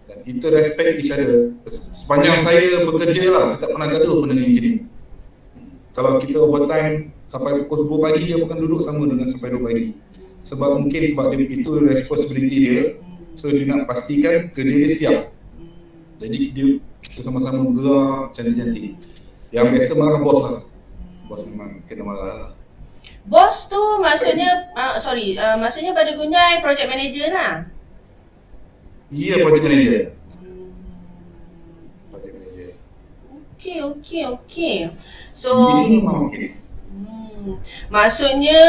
Dan kita respect each other. Sepanjang saya bekerja lah, saya tak pernah gaduh pun dengan engineer. Kalau kita overtime sampai pukul 2 pagi, dia bukan duduk sama dengan sampai 2 pagi. Sebab dia itu responsibility dia. So dia nak pastikan kerja dia siap. Jadi kita sama-sama bergerak cantik-cantik. Yang biasa marah bos lah. Bos memang kena marah lah. Bos tu maksudnya, maksudnya pada Gunjai project manager lah. Ya, project manager. Okey. So maksudnya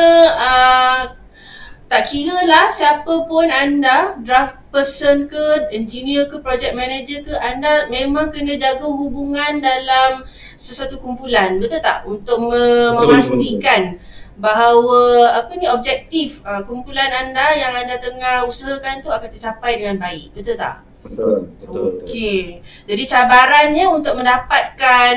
tak kira lah siapa pun anda, draft person ke, engineer ke, project manager ke, anda memang kena jaga hubungan dalam sesuatu kumpulan, betul tak? Untuk memastikan bahawa objektif kumpulan anda yang anda tengah usahakan tu akan tercapai dengan baik, betul tak? Betul. Okey. Jadi cabarannya untuk mendapatkan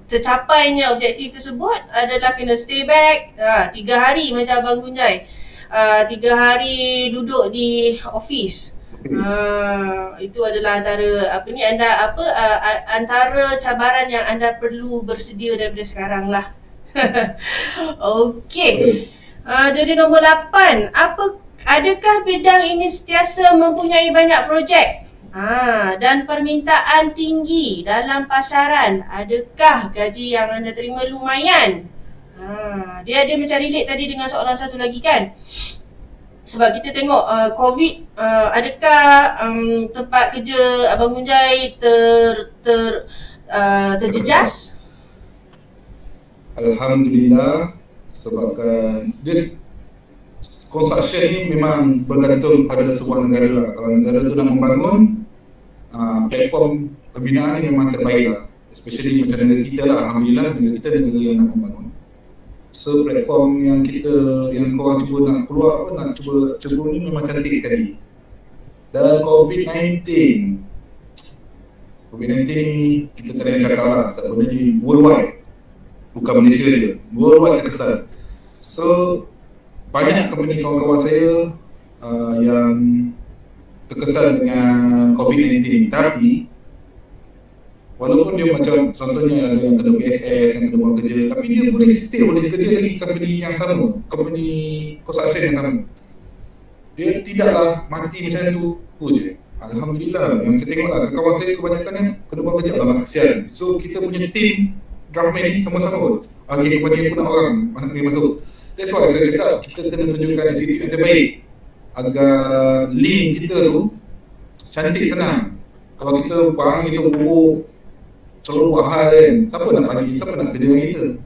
tercapainya objektif tersebut adalah kena stay back 3 hari macam Abang Gunjai. 3 hari duduk di office. Itu adalah antara cabaran yang anda perlu bersedia daripada sekarang lah. Okey. Jadi nombor 8, adakah bidang ini sentiasa mempunyai banyak projek? Dan permintaan tinggi dalam pasaran? Adakah gaji yang anda terima lumayan? Dia macam relate tadi dengan soalan satu lagi kan? Sebab kita tengok COVID, adakah tempat kerja Abang Gunjai terjejas? Alhamdulillah, sebabkan construction ni memang bergantung pada sebuah negara lah. Kalau negara tu nak membangun platform pembinaan ni memang terbaik lah. Especially macam negara kita lah, Alhamdulillah negara kita negara yang nak membangun. So platform yang korang cuba nak keluar nak cuba ni memang cantik sekali. Dan COVID-19 ni kita kena cakap lah, sebenarnya worldwide, bukan Malaysia je, worldwide terkesan. So banyak company kawan-kawan saya yang terkesan dengan COVID-19, tapi walaupun dia macam contohnya ada yang kena PSS, yang kena buang kerja, tapi dia boleh kerja lagi company yang sama, company construction yang sama. Dia tidaklah mati macam tu je. Alhamdulillah, yang saya tengok lah, kawan saya kebanyakan yang kena buang kerja lah, kesian. So kita punya team draftman ni sama-sama. Company pun nak orang masuk. That's why saya cakap kita kena tunjukkan attitude yang terbaik agar link kita tu cantik, senang. Kalau kita barang kita buruk seluruh hal kan, siapa nak kerja dengan kita?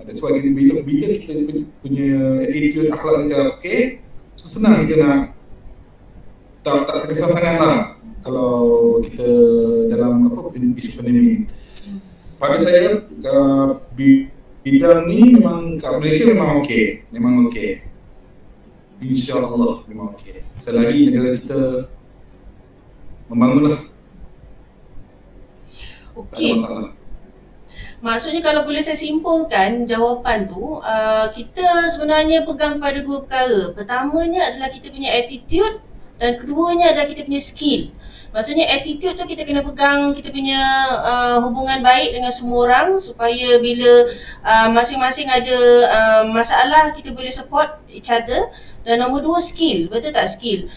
That's why bila kita punya attitude akhlak kita okey, senang kita nak tak terkesan sangat lah kalau kita dalam isu pandemik. Pada saya bidang ni memang kat Malaysia memang okey. InsyaAllah memang okey. Selagi negara kita membangunlah. Okey. Maksudnya kalau boleh saya simpulkan jawapan tu, kita sebenarnya pegang kepada dua perkara. Pertamanya adalah kita punya attitude dan keduanya adalah kita punya skill. Maksudnya attitude tu kita kena pegang kita punya hubungan baik dengan semua orang supaya bila masing-masing ada masalah kita boleh support each other. Dan nombor 2 skill, betul tak skill?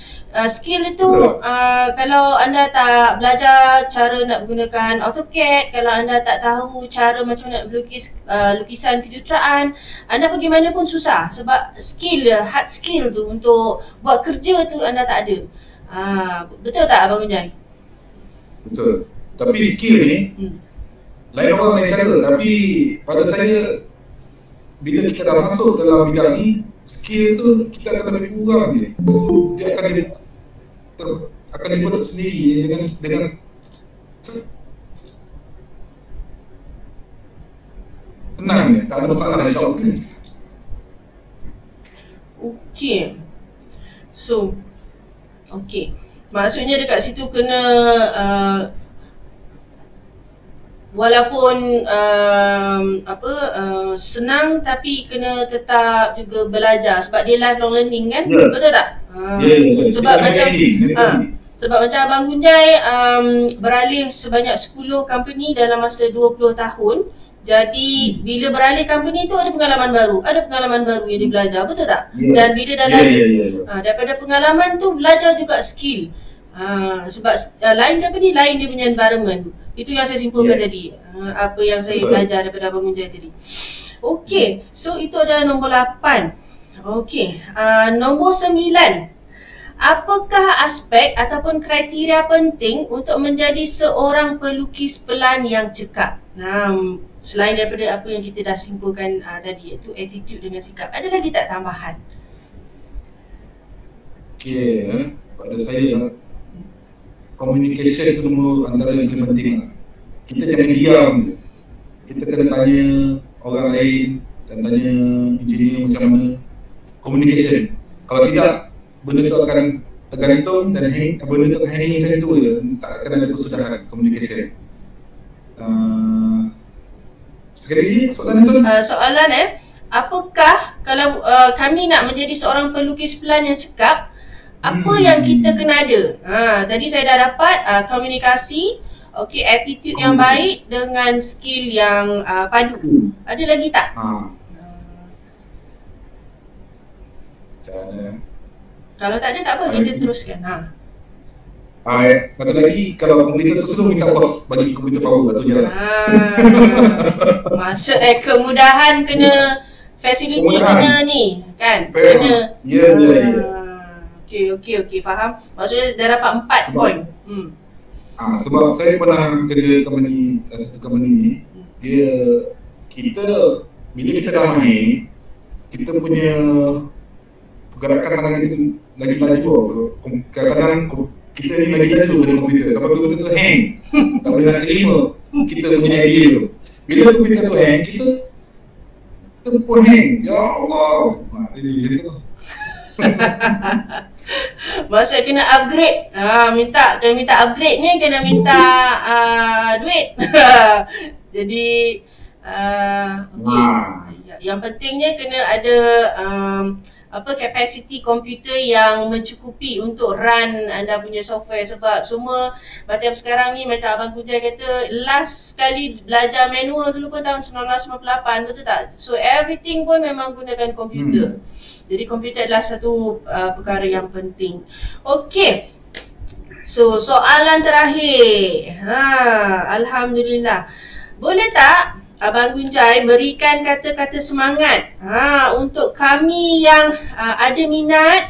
Skill itu kalau anda tak belajar cara nak menggunakan AutoCAD, kalau anda tak tahu cara macam nak melukis lukisan kejuruteraan, anda pergi mana pun susah sebab skill, hard skill tu untuk buat kerja tu anda tak ada. Betul tak Abang Gunjai? Betul. Tapi skill ni lain orang lain cara, tapi pada saya bila kita dah masuk dalam bidang ni, skill tu kita akan lebih kurang je. So, dia akan dibentuk sendiri dengan tenang ni, tak ada masalah insya-Allah. Okey. So, okey. Maksudnya dekat situ kena walaupun senang tapi kena tetap juga belajar sebab dia lifelong learning kan? Yes. Betul tak? Sebab macam Abang Gunjai beralih sebanyak 10 company dalam masa 20 tahun. Jadi bila beralih company tu ada pengalaman baru yang dia belajar, betul tak? Dan bila dalam daripada pengalaman tu belajar juga skill. Sebab lain company lain dia punya environment. Itu yang saya simpulkan tadi. Apa yang saya belajar daripada Abang Gunjai tadi. Okey, so itu adalah nombor 8. Okey, nombor 9. Apakah aspek ataupun kriteria penting untuk menjadi seorang pelukis pelan yang cekap? Selain daripada apa yang kita dah simpulkan tadi, iaitu attitude dengan sikap, ada lagi tak tambahan? Okey, pada saya communication itu antara yang paling penting. Kita jangan diam je. Kita kena tanya orang lain dan tanya engineer macam mana. Communication. Kalau tidak, benda tu akan tergantung dan benda tu akan hanging macam tu je. Tak akan ada kesudahan communication. Sekali lagi soalan tu? Soalan apakah kalau kami nak menjadi seorang pelukis pelan yang cekap, apa yang kita kena ada? Tadi saya dah dapat komunikasi, okey, attitude yang baik dengan skill yang padu. Ada lagi tak? Kalau tak ada tak apa, kita teruskan. Satu lagi, kalau komputer tu selalu minta bos bagi komputer power, tu je lah. Maksud kemudahan kena, facility kena ni, kan? Kena. Ya. Okey, faham. Maksudnya dah dapat 4 poin. Sebab saya pernah kerja satu company ni, bila kita dah main, kita punya pergerakan tangan kita lagi laju. Kadang-kadang kita ni lagi laju pada komputer, sebab komputer tu hang. Tak boleh nak terima kita punya idea tu. Bila komputer tu hang, kita pun hang. Ya Allah. Jadi gitu. Maksud kena upgrade. Kena minta upgrade ni, kena minta duit. Jadi yang pentingnya kena ada capacity komputer yang mencukupi untuk run anda punya software. Sebab semua macam sekarang ni, macam Abang Gunjai kata, last sekali belajar manual dulu pun tahun 1998, betul tak? So everything pun memang gunakan komputer. Jadi komputer adalah satu perkara yang penting. Okey. So soalan terakhir. Alhamdulillah. Boleh tak Abang Gunjai berikan kata-kata semangat untuk kami yang ada minat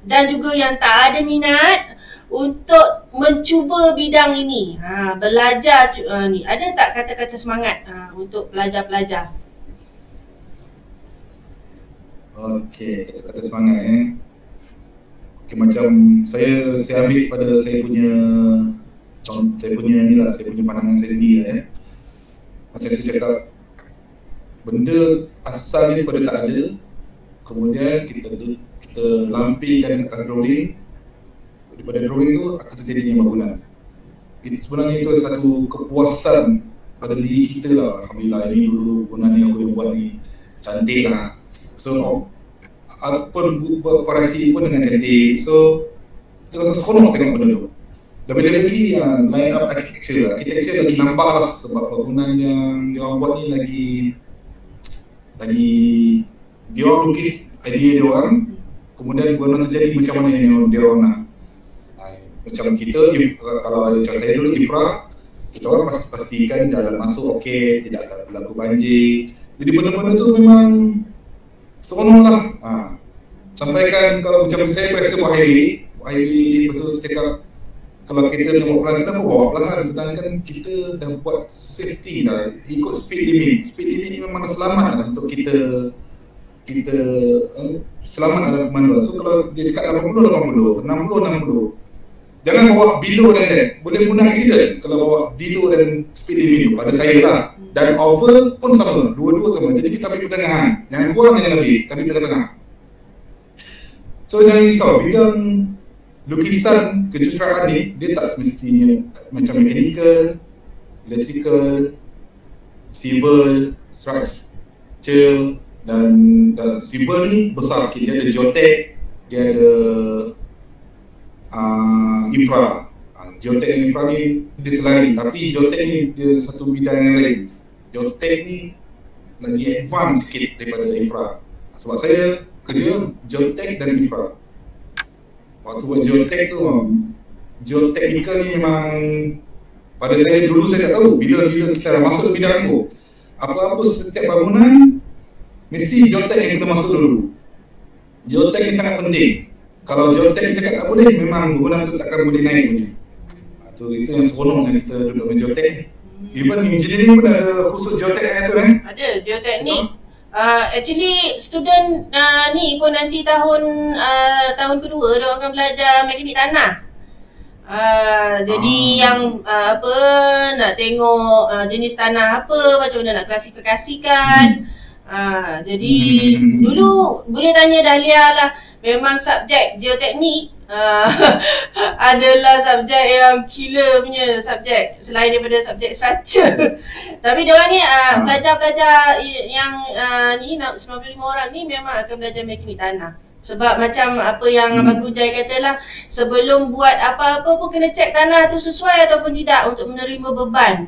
dan juga yang tak ada minat untuk mencuba bidang ini, belajar ni. Ada tak kata-kata semangat untuk pelajar-pelajar? Okey, kata-kata semangat Okey, macam saya ambil pada saya punya pandangan saya sendiri Macam saya cakap, benda asal ni pada tak ada, kemudian kita lampikan atas drawing. Daripada drawing tu akan terjadinya bangunan. Sebenarnya itu satu kepuasan pada diri kita lah. Alhamdulillah, ini dulu bangunan yang aku buat ni cantik lah. So operasi pun dengan cantik. So kita rasa seronok tengok benda tu. Lebih lagi line up architecture lah. Architecture lagi nampak lah, sebab bangunan yang dia orang buat ni lagi dia orang lukis idea dia orang, kemudian bangunan tu jadi macam mana yang dia orang nak. Macam kita, kalau macam saya dulu infra, kita orang pastikan jalan masuk okey, tidak ada berlaku banjir. Jadi benda-benda tu memang seronok lah. Sampaikan kalau macam saya biasa buat highway, lepas tu saya cakap, kalau kita nak buat pelan, kita pun bawa pelan. Sedangkan kita dah buat safety dah, ikut speed limit. Speed limit ni memang selamat lah untuk kita selamat dalam pemanduan. So kalau dia cakap 80, 60. Jangan bawa below dan that. Boleh guna accident kalau bawa below dan speed limit tu, pada saya lah. Dan over pun sama, dua-dua sama. Jadi kita ambil pertengahan. Jangan kurang, jangan lebih, tapi tengah-tengah. So jangan risau, bidang lukisan kejuruteraan ni, dia tak semestinya macam mechanical, electrical, civil, structure dan civil ni besar sikit. Dia ada geotech, dia ada infra. Geotech dan infra ni dia selain, tapi geotech ni dia satu bidang yang lain. Geotech ni lagi advance sikit daripada infra. Sebab saya kerja geotech dan infra. Waktu buat geotech tu, geotechnical ni memang pada saya dulu saya tak tahu. Bila kita dah masuk bidang tu, apa-apa setiap bangunan mesti geotech yang kita masuk dulu. Geotech ni sangat penting. Kalau geotech ni cakap tak boleh, memang bangunan tu takkan boleh naik punya. Itu yang seronok yang kita duduk dengan geotech ni. Even engineering pun ada khusus geotech yang tu kan? Ada, geoteknik. Actually student ni pun nanti tahun kedua dia akan belajar mekanik tanah. Jadi yang apa nak tengok jenis tanah apa, macam mana nak klasifikasikan. Jadi dulu boleh tanya Dahlia lah, memang subjek geoteknik adalah subjek yang killer punya subjek selain daripada subjek structure. Tapi diorang ni pelajar-pelajar yang ni 95 orang ni memang akan belajar mekanik tanah. Sebab macam apa yang Abang Gunjai katalah, sebelum buat apa-apa pun kena cek tanah tu sesuai ataupun tidak untuk menerima beban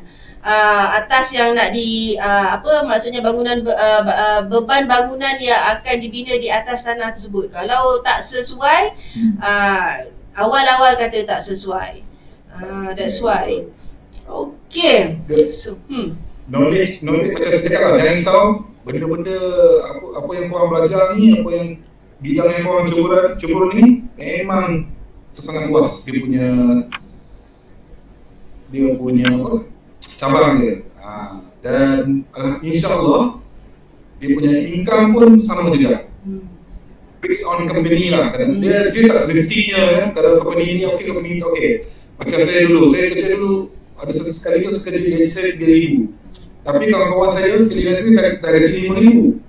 atas yang nak maksudnya bangunan beban bangunan yang akan dibina di atas tanah tersebut. Kalau tak sesuai, awal-awal kata tak sesuai. That's why. Okay. So, knowledge macam saya cakap lah, jangan risau. Benda-benda apa yang korang belajar ni, apa yang bidang yang korang cebur ni memang sangat luas dia punya apa, cabang dia. Dan insyaAllah dia punya income pun sama juga. Based on company lah. Dia tak semestinya kan, kalau company ni okey, company ni okey. Macam saya kerja dulu ada sekali tu saya gaji saya 3,000. Tapi kawan-kawan saya sekali dah gaji 5,000.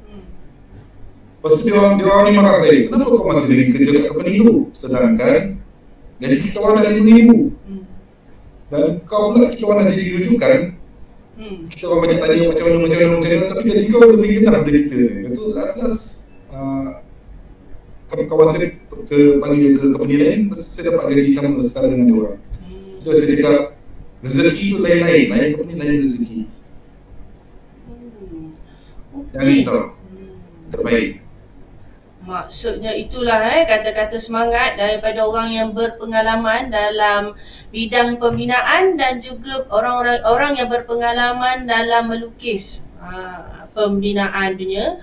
Lepas tu dia orang ni marah saya, kenapa kau masih lagi kerja kat company tu? Sedangkan gaji kita orang dah 5,000. Dan kau pula kita orang dah jadi rujukan. Kita orang banyak tanya macam mana, tapi gaji kau lebih rendah dari kita. Itu last kawan saya panggil ke company lain, saya dapat gaji sama setara dengan dia orang. Itu saya cakap, rezeki tu lain-lain, lain company lain rezeki. Jangan risau, terbaik. Maksudnya itulah kata-kata semangat daripada orang yang berpengalaman dalam bidang pembinaan dan juga orang yang berpengalaman dalam melukis pembinaan punya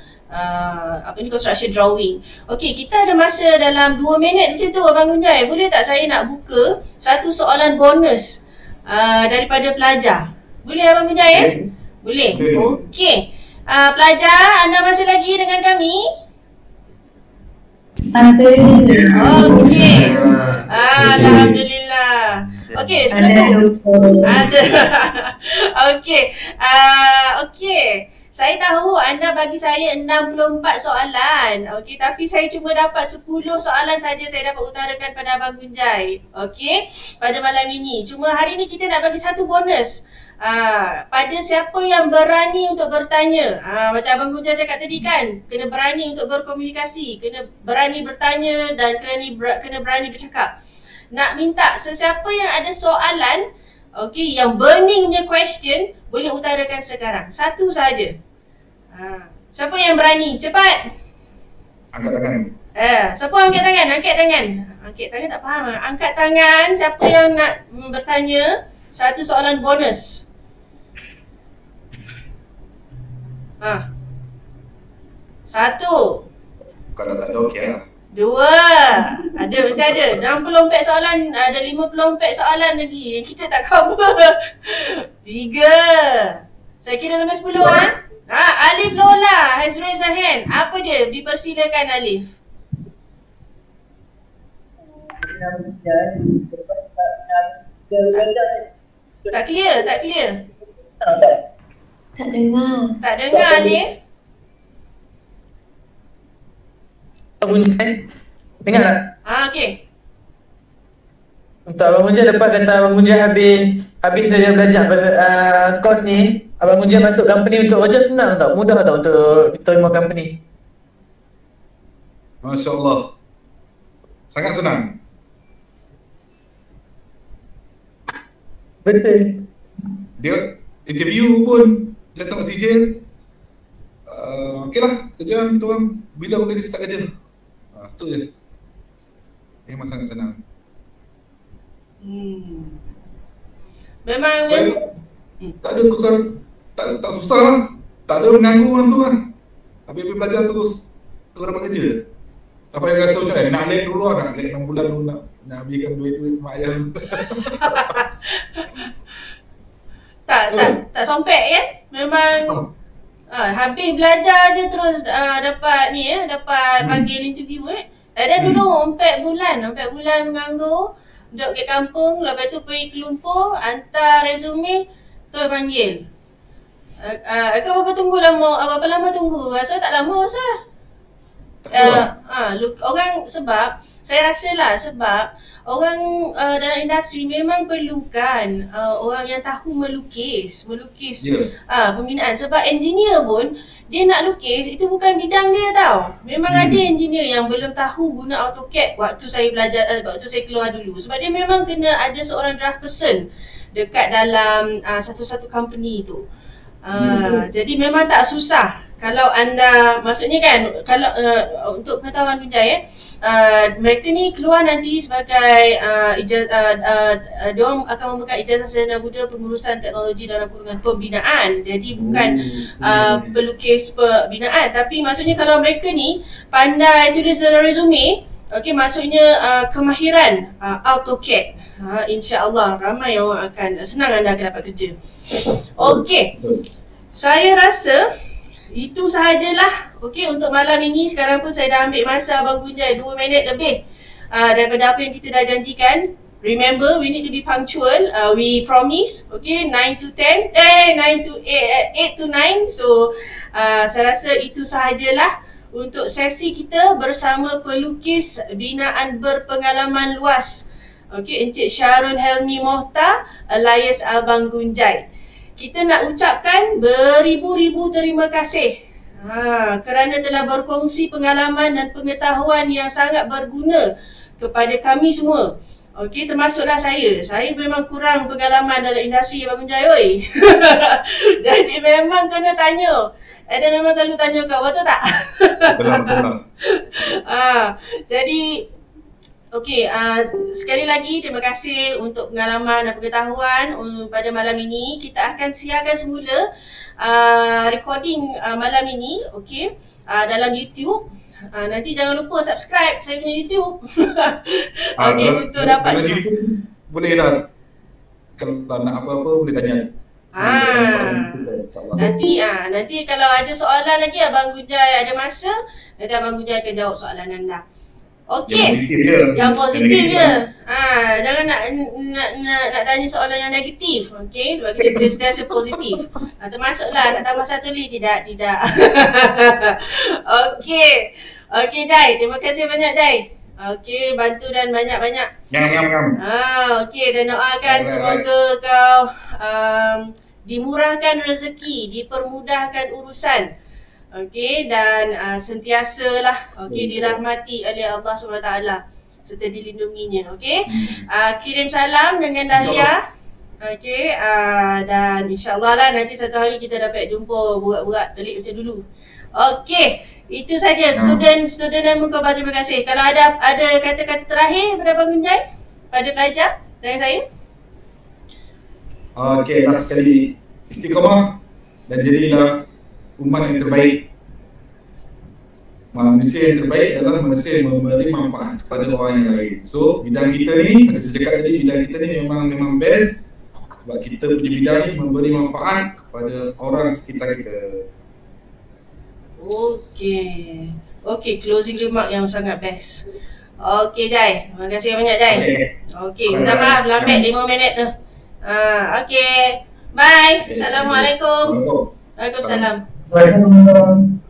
construction drawing. Okey, kita ada masa dalam 2 minit macam tu Abang Gunjai. Boleh tak saya nak buka satu soalan bonus daripada pelajar? Boleh Abang Gunjai Boleh. Okey. Pelajar, anda masih lagi dengan kami? Okey. Alhamdulillah. Okey, sebelum tu ada. Okey. Okey. Saya tahu anda bagi saya 64 soalan. Okey, tapi saya cuma dapat 10 soalan saja saya dapat utarakan pada Abang Gunjai. Okey, pada malam ini. Cuma hari ni kita nak bagi satu bonus. Pada siapa yang berani untuk bertanya, macam Abang Gunjai cakap tadi kan, kena berani untuk berkomunikasi, kena berani bertanya dan kena berani bercakap. Nak minta sesiapa yang ada soalan, okey, yang burning punya question, boleh utarakan sekarang. Satu saja. Siapa yang berani? Cepat. Angkat tangan. Siapa angkat tangan? Angkat tangan. Angkat tangan tak faham. Angkat tangan siapa yang nak bertanya satu soalan bonus. Satu. Kalau tak ada okey lah. 2. Ada, mesti ada. 64 soalan, ada 54 soalan lagi. Kita tak cover. 3. Saya kira sampai 10 Alif Lola has raised a hand. Apa dia? Dipersilakan Alif. Tak clear, tak clear. Tak dengar. Tak dengar Alif. Dengar tak? Okey. Untuk Abang Gunjai, lepas kata Abang Gunjai habis saya belajar course ni, Abang Gunjai masuk company untuk kerja senang tak? Mudah tak untuk terima company? Masya Allah, sangat senang. Betul. Dia interview pun dia tengok sijil, okey lah, kerja kita orang bila boleh start kerja. Tu je. Memang sangat senang. Memang tak ada kesan, tak susah lah. Tak ada mengganggu langsung lah. Habis belajar terus dapat kerja. Apa yang rasa macam nak lek dulu lah, nak lek 6 bulan dulu nak habiskan duit mak ayah dulu. tak sompek kan? Memang Habis belajar je terus dapat ni dapat panggil interview Ada dulu 4 bulan menganggur, duduk kat kampung, lepas tu pergi ke Lumpur, hantar resume, terus panggil. Kau berapa lama tunggu? Rasa tak lama Ustaz. Orang sebab saya rasalah sebab orang dalam industri memang perlukan orang yang tahu melukis pembinaan. Sebab engineer pun dia nak lukis, itu bukan bidang dia tau. Memang ada engineer yang belum tahu guna AutoCAD waktu saya belajar, waktu saya keluar dulu. Sebab dia memang kena ada seorang draft person dekat dalam satu-satu company tu. Jadi memang tak susah. Kalau anda, maksudnya kan, kalau untuk pengetahuan Gunjai mereka ni keluar nanti sebagai diorang akan memberikan ijazah sarjana muda pengurusan teknologi dalam kurungan pembinaan. Jadi bukan pelukis pembinaan, tapi maksudnya kalau mereka ni pandai tulis dalam resume, maksudnya kemahiran AutoCAD, insya-Allah ramai orang akan senang anda akan dapat kerja. Saya rasa itu sahajalah untuk malam ini. Sekarang pun saya dah ambil masa Abang Gunjai 2 minit lebih daripada apa yang kita dah janjikan. Remember, we need to be punctual. We promise, 9 to 10, 8 to 9. So, saya rasa itu sahajalah untuk sesi kita bersama pelukis binaan berpengalaman luas. Encik Syarul Helmi Mohtar alias Abang Gunjai. Kita nak ucapkan beribu-ribu terima kasih kerana telah berkongsi pengalaman dan pengetahuan yang sangat berguna kepada kami semua. Termasuklah saya. Saya memang kurang pengalaman dalam industri Abang Gunjai oi. Jadi memang kena tanya. Ada memang selalu tanya kau, betul tak? Betul. Jadi sekali lagi terima kasih untuk pengalaman dan pengetahuan pada malam ini. Kita akan siarkan semula recording malam ini dalam YouTube. Nanti jangan lupa subscribe saya punya YouTube. Untuk dapat boleh lah. Kalau nak apa-apa boleh tanya. Nanti kalau ada soalan lagi Abang Gunjai ada masa, nanti Abang Gunjai akan jawab soalan anda. Yang positif je. Jangan nak tanya soalan yang negatif. Sebab kita biasa positif. Termasuklah nak tambah satu lagi. Tidak. Jai, terima kasih banyak Jai. Bantu dan banyak-banyak. Dan doakan semoga kau dimurahkan rezeki, dipermudahkan urusan. Dan sentiasalah dirahmati oleh Allah SWT serta dilindunginya. Kirim salam dengan Dahlia. Dan insyaAllah lah nanti satu hari kita dapat jumpa buat-buat balik macam dulu. Itu saja. Student dan muka terima kasih. Kalau ada kata-kata terakhir pada Abang Gunjai, pada pelajar dengan saya. Last sekali, istiqamah dan jadilah umat yang terbaik. Manusia yang terbaik adalah manusia yang memberi manfaat kepada orang yang lain. So, bidang kita ni, macam saya cakap tadi, bidang kita ni memang best. Sebab kita punya bidang ni memberi manfaat kepada orang sekitar kita. Closing remark yang sangat best. Jai, terima kasih banyak Jai. Minta maaf lambat 5 minit tu. Bye. Assalamualaikum. Waalaikumsalam. Waalaikumsalam. Waalaikumsalam.